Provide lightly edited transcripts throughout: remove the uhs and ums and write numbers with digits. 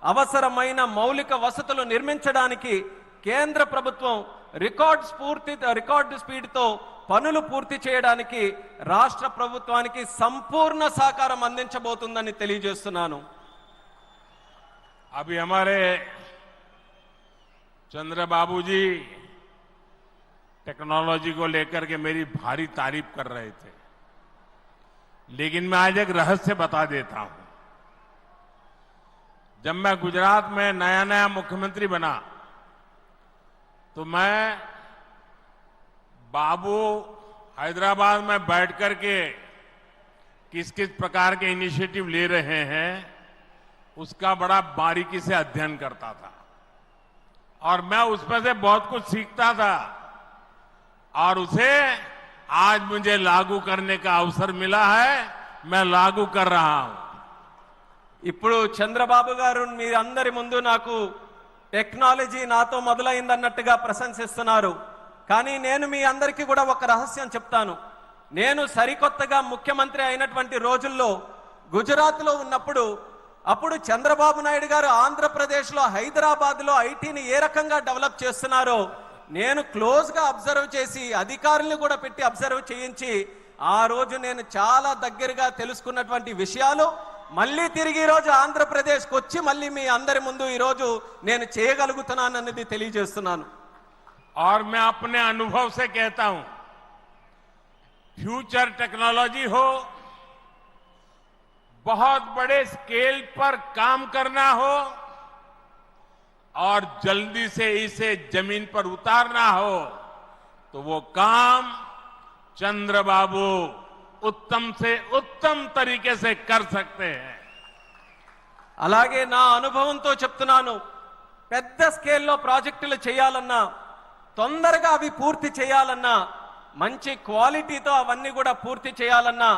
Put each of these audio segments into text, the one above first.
అవసరమైన మౌలిక వసతులు నిర్మించడానికి కేంద్ర ప్రభుత్వం రికార్డు స్పీడ్తో పనులు పూర్తి చేయడానికి రాష్ట్ర ప్రభుత్వానికి సంపూర్ణ సహకారం అందించబోతుందని తెలియజేస్తున్నాను। अभी हमारे चंद्रबाबू जी टेक्नोलॉजी को लेकर के मेरी भारी तारीफ कर रहे थे, लेकिन मैं आज एक रहस्य बता देता हूं। जब मैं गुजरात में नया मुख्यमंत्री बना तो मैं बाबू हैदराबाद में बैठ करके किस किस प्रकार के इनिशिएटिव ले रहे हैं उसका बड़ा बारीकी से अध्ययन करता था और मैं उसमें से बहुत कुछ सीखता था और उसे आज मुझे लागू करने का अवसर मिला है। मैं लागू कर रहा हूं। ఇప్పుడు చంద్రబాబు గారు మీ అందరి ముందు నాకు టెక్నాలజీ నాతో మొదలైందన్నట్టుగా ప్రశంసిస్తున్నారు, కానీ నేను మీ అందరికీ కూడా ఒక రహస్యం చెప్తాను। నేను సరికొత్తగా ముఖ్యమంత్రి అయినటువంటి రోజుల్లో గుజరాత్లో ఉన్నప్పుడు అప్పుడు చంద్రబాబు నాయుడు గారు ఆంధ్రప్రదేశ్లో హైదరాబాద్లో ఐటీని ఏ రకంగా డెవలప్ చేస్తున్నారో నేను క్లోజ్గా అబ్జర్వ్ చేసి అధికారులను కూడా పెట్టి అబ్జర్వ్ చేయించి ఆ రోజు నేను చాలా దగ్గరగా తెలుసుకున్నటువంటి విషయాలు మళ్ళీ తిరిగి ఈ రోజు ఆంధ్రప్రదేశ్కి వచ్చి మళ్ళీ మీ అందరి ముందు ఈ రోజు నేను చేయగలుగుతున్నానన్నది తెలియజేస్తున్నాను। और मैं अपने अनुभव से कहता हूं, फ्यूचर टेक्नोलॉजी हो, बहुत बड़े स्केल पर काम करना हो और जल्दी से इसे जमीन पर उतारना हो तो वो काम चंद्रबाबू उत्तम से उत्तम तरीके से कर सकते हैं। అలాగే నా అనుభవంతో చెప్తున్నాను, పెద్ద స్కేల్లో ప్రాజెక్టులు చేయాలన్నా తొందరగా అవి పూర్తి చేయాలన్నా మంచి క్వాలిటీతో అవన్నీ కూడా పూర్తి చేయాలన్నా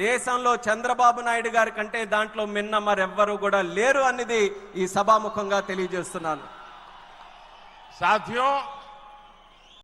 దేశంలో చంద్రబాబు నాయుడు గారి కంటే దాంట్లో మిన్న మరెవ్వరూ కూడా లేరు అన్నది ఈ సభాముఖంగా తెలియజేస్తున్నాను। साथियों,